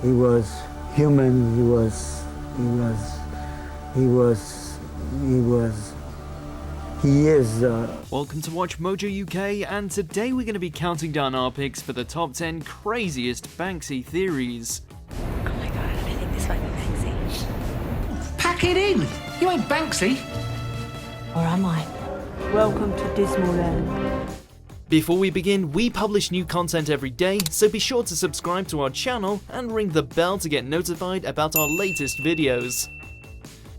He was human, he is. Welcome to WatchMojo UK, and today we're going to be counting down our picks for the top 10 craziest Banksy theories. Oh my god, I think this might be Banksy. Pack it in! You ain't Banksy. Or am I? Welcome to Dismaland. Before we begin, we publish new content every day, so be sure to subscribe to our channel and ring the bell to get notified about our latest videos.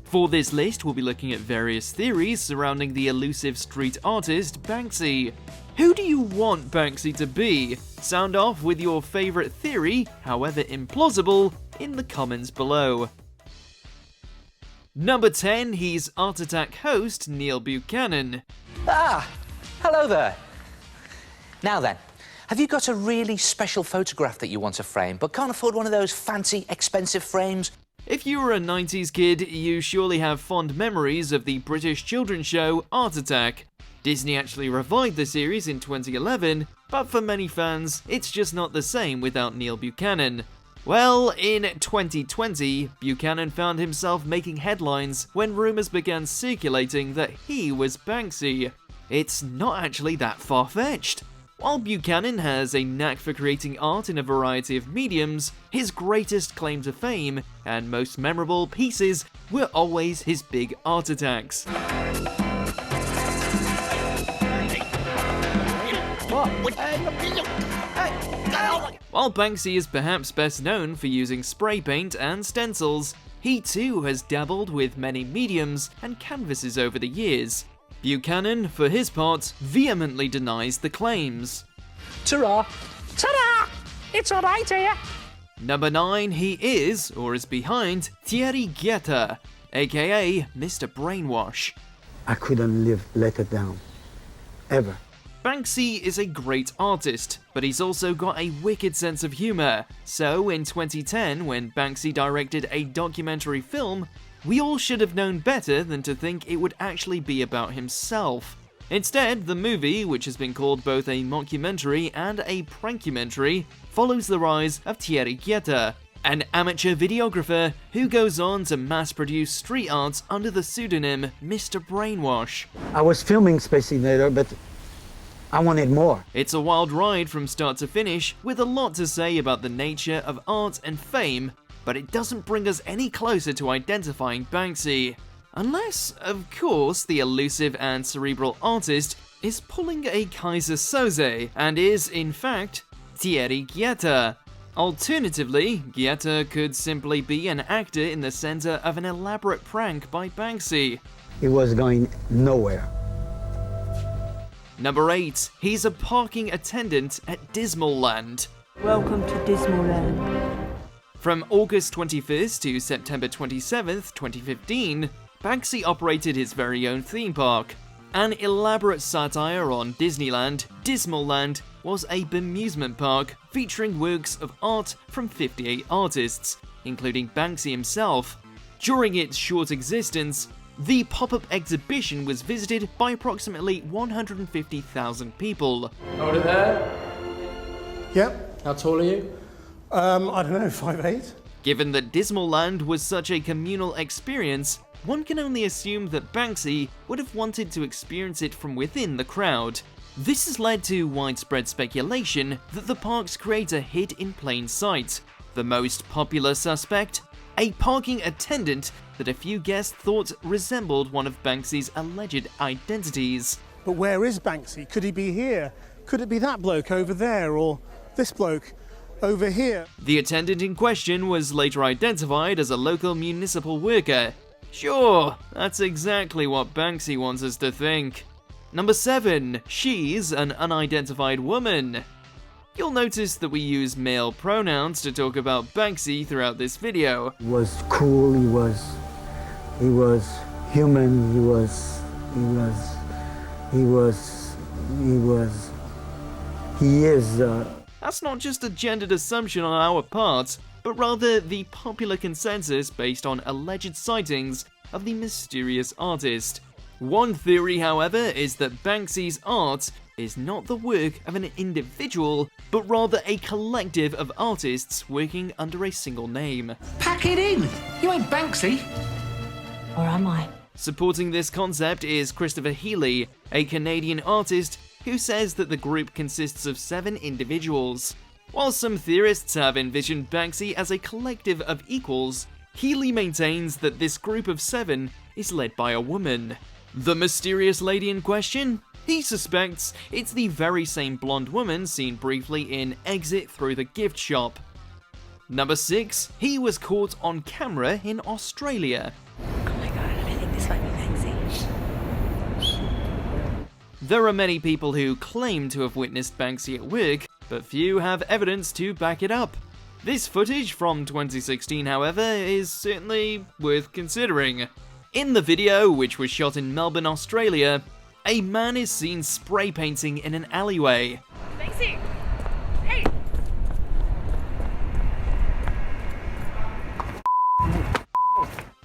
For this list, we'll be looking at various theories surrounding the elusive street artist Banksy. Who do you want Banksy to be? Sound off with your favourite theory, however implausible, in the comments below. Number 10, he's Art Attack host Neil Buchanan. Ah, hello there. Now then, have you got a really special photograph that you want to frame, but can't afford one of those fancy, expensive frames? If you were a 90s kid, you surely have fond memories of the British children's show Art Attack. Disney actually revived the series in 2011, but for many fans, it's just not the same without Neil Buchanan. Well, in 2020, Buchanan found himself making headlines when rumours began circulating that he was Banksy. It's not actually that far-fetched. While Buchanan has a knack for creating art in a variety of mediums, his greatest claim to fame and most memorable pieces were always his big art attacks. While Banksy is perhaps best known for using spray paint and stencils, he too has dabbled with many mediums and canvases over the years. Buchanan, for his part, vehemently denies the claims. Ta-ra! Ta-da! It's all right here. Number 9, he is, or is behind, Thierry Guetta, aka Mr. Brainwash. I couldn't let it down. Ever. Banksy is a great artist, but he's also got a wicked sense of humour. So in 2010, when Banksy directed a documentary film, we all should have known better than to think it would actually be about himself. Instead, the movie, which has been called both a mockumentary and a prankumentary, follows the rise of Thierry Guetta, an amateur videographer who goes on to mass-produce street art under the pseudonym Mr. Brainwash. I was filming Space Invader, but I wanted more. It's a wild ride from start to finish, with a lot to say about the nature of art and fame, but it doesn't bring us any closer to identifying Banksy. Unless, of course, the elusive and cerebral artist is pulling a Kaiser Soze and is, in fact, Thierry Guetta. Alternatively, Guetta could simply be an actor in the center of an elaborate prank by Banksy. It was going nowhere. Number 8, he's a parking attendant at Dismaland. Welcome to Dismaland. From August 21st to September 27th, 2015, Banksy operated his very own theme park. An elaborate satire on Disneyland, Dismaland was a bemusement park featuring works of art from 58 artists, including Banksy himself. During its short existence, the pop-up exhibition was visited by approximately 150,000 people. Hold it there. Yep. How tall are you? I don't know, 5'8". Given that Dismaland was such a communal experience, one can only assume that Banksy would have wanted to experience it from within the crowd. This has led to widespread speculation that the park's creator hid in plain sight. The most popular suspect? A parking attendant that a few guests thought resembled one of Banksy's alleged identities. But where is Banksy? Could he be here? Could it be that bloke over there, or this bloke over here? The attendant in question was later identified as a local municipal worker. Sure, that's exactly what Banksy wants us to think. Number 7, she's an unidentified woman. You'll notice that we use male pronouns to talk about Banksy throughout this video. He was cool, he was human, he is. That's not just a gendered assumption on our part, but rather the popular consensus based on alleged sightings of the mysterious artist. One theory, however, is that Banksy's art is not the work of an individual, but rather a collective of artists working under a single name. Pack it in! You ain't Banksy! Or am I? Supporting this concept is Christopher Healy, a Canadian artist who says that the group consists of 7 individuals. While some theorists have envisioned Banksy as a collective of equals, Healy maintains that this group of 7 is led by a woman. The mysterious lady in question? He suspects it's the very same blonde woman seen briefly in Exit Through the Gift Shop. Number 6, he was caught on camera in Australia. Oh my god, I think this might be Banksy. There are many people who claim to have witnessed Banksy at work, but few have evidence to back it up. This footage from 2016, however, is certainly worth considering. In the video, which was shot in Melbourne, Australia, a man is seen spray painting in an alleyway. Banksy! Hey!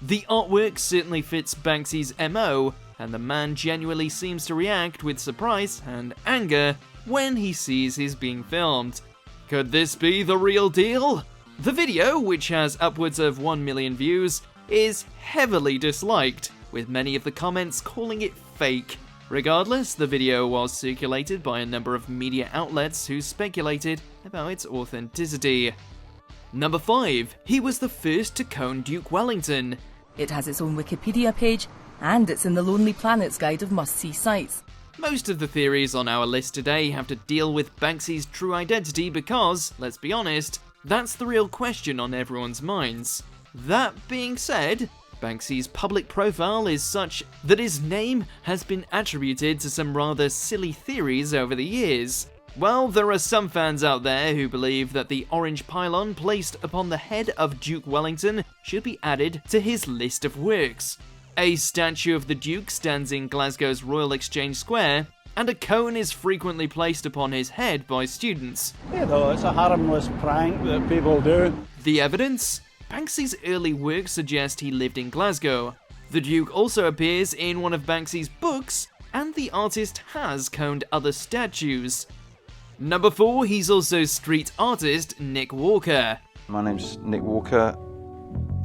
The artwork certainly fits Banksy's MO, and the man genuinely seems to react with surprise and anger when he sees he's being filmed. Could this be the real deal? The video, which has upwards of 1 million views, is heavily disliked, with many of the comments calling it fake. Regardless, the video was circulated by a number of media outlets who speculated about its authenticity. Number 5. He was the first to cone Duke Wellington. It has its own Wikipedia page, and it's in the Lonely Planets Guide of Must-See Sites. Most of the theories on our list today have to deal with Banksy's true identity because, let's be honest, that's the real question on everyone's minds. That being said, Banksy's public profile is such that his name has been attributed to some rather silly theories over the years. Well, there are some fans out there who believe that the orange pylon placed upon the head of Duke Wellington should be added to his list of works. A statue of the Duke stands in Glasgow's Royal Exchange Square, and a cone is frequently placed upon his head by students. You know, it's a harmless prank that people do. The evidence? Banksy's early works suggest he lived in Glasgow. The Duke also appears in one of Banksy's books, and the artist has coned other statues. Number 4, he's also street artist Nick Walker. My name's Nick Walker.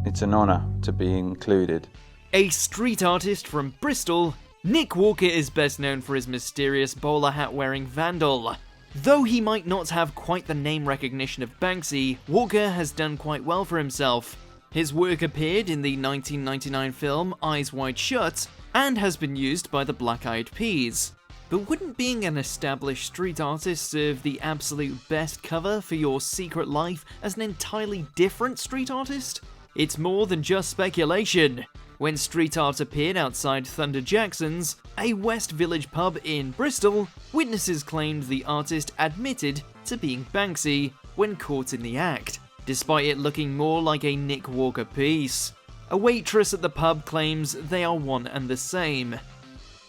It's an honour to be included. A street artist from Bristol, Nick Walker is best known for his mysterious bowler hat wearing vandal. Though he might not have quite the name recognition of Banksy, Walker has done quite well for himself. His work appeared in the 1999 film Eyes Wide Shut and has been used by the Black Eyed Peas. But wouldn't being an established street artist serve the absolute best cover for your secret life as an entirely different street artist? It's more than just speculation. When street art appeared outside Thunder Jackson's, a West Village pub in Bristol, witnesses claimed the artist admitted to being Banksy when caught in the act, despite it looking more like a Nick Walker piece. A waitress at the pub claims they are one and the same.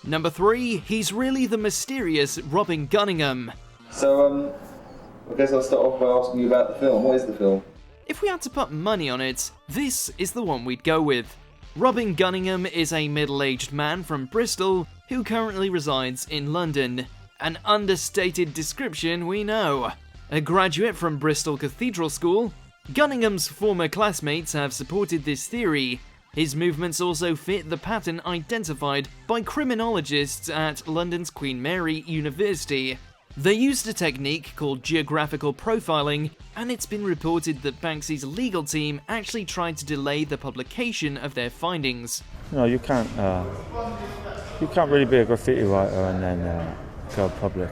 Number 3, he's really the mysterious Robin Gunningham. So, I guess I'll start off by asking you about the film. What is the film? If we had to put money on it, this is the one we'd go with. Robin Gunningham is a middle-aged man from Bristol who currently resides in London. An understated description, we know. A graduate from Bristol Cathedral School, Gunningham's former classmates have supported this theory. His movements also fit the pattern identified by criminologists at London's Queen Mary University. They used a technique called geographical profiling, and it's been reported that Banksy's legal team actually tried to delay the publication of their findings. You know, you can't really be a graffiti writer and then go public.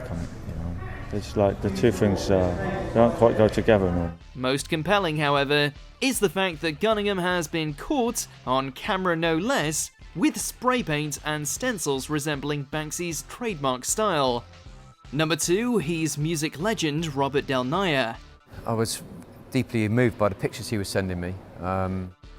It's like the two things don't quite go together. No. Most compelling, however, is the fact that Gunningham has been caught, on camera no less, with spray paint and stencils resembling Banksy's trademark style. Number 2, he's music legend Robert Del Naja. I was deeply moved by the pictures he was sending me.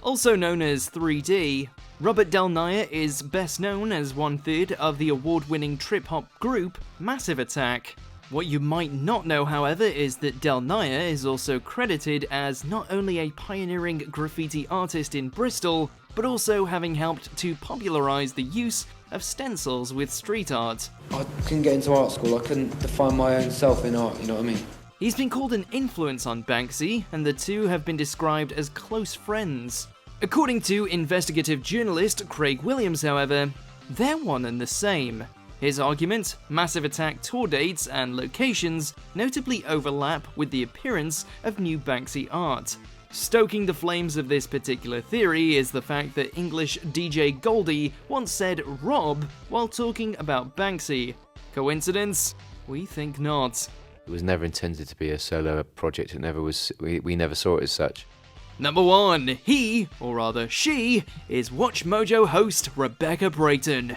Also known as 3D, Robert Del Naja is best known as 1/3 of the award-winning trip-hop group Massive Attack. What you might not know, however, is that Del Naja is also credited as not only a pioneering graffiti artist in Bristol, but also having helped to popularise the use of stencils with street art. I couldn't get into art school, I couldn't define my own self in art, you know what I mean? He's been called an influence on Banksy, and the two have been described as close friends. According to investigative journalist Craig Williams, however, they're one and the same. His argument, Massive Attack tour dates and locations notably overlap with the appearance of new Banksy art. Stoking the flames of this particular theory is the fact that English DJ Goldie once said "Rob" while talking about Banksy. Coincidence? We think not. It was never intended to be a solo project. It never was. We never saw it as such. Number 1. He, or rather she, is WatchMojo host Rebecca Brayton.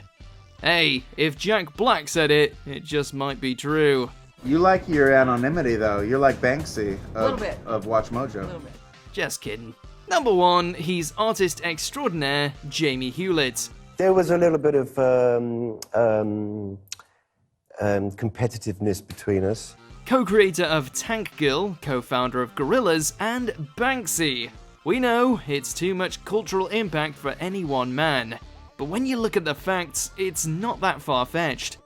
Hey, if Jack Black said it, it just might be true. You like your anonymity, though. You're like Banksy bit. of WatchMojo. Just kidding. Number 1, he's artist extraordinaire Jamie Hewlett. There was a little bit of competitiveness between us. Co-creator of Tank Girl, co-founder of Gorillaz, and Banksy. We know it's too much cultural impact for any one man, but when you look at the facts, it's not that far-fetched.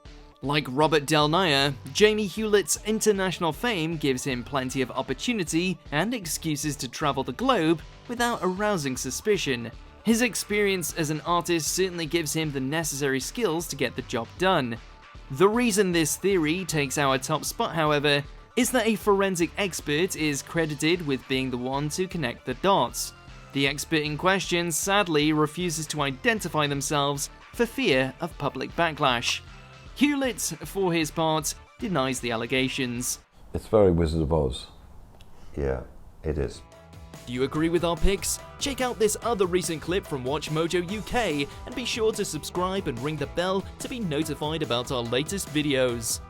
Like Robert Del Naja, Jamie Hewlett's international fame gives him plenty of opportunity and excuses to travel the globe without arousing suspicion. His experience as an artist certainly gives him the necessary skills to get the job done. The reason this theory takes our top spot, however, is that a forensic expert is credited with being the one to connect the dots. The expert in question sadly refuses to identify themselves for fear of public backlash. Hewlett, for his part, denies the allegations. It's very Wizard of Oz. Yeah, it is. Do you agree with our picks? Check out this other recent clip from WatchMojo UK and be sure to subscribe and ring the bell to be notified about our latest videos.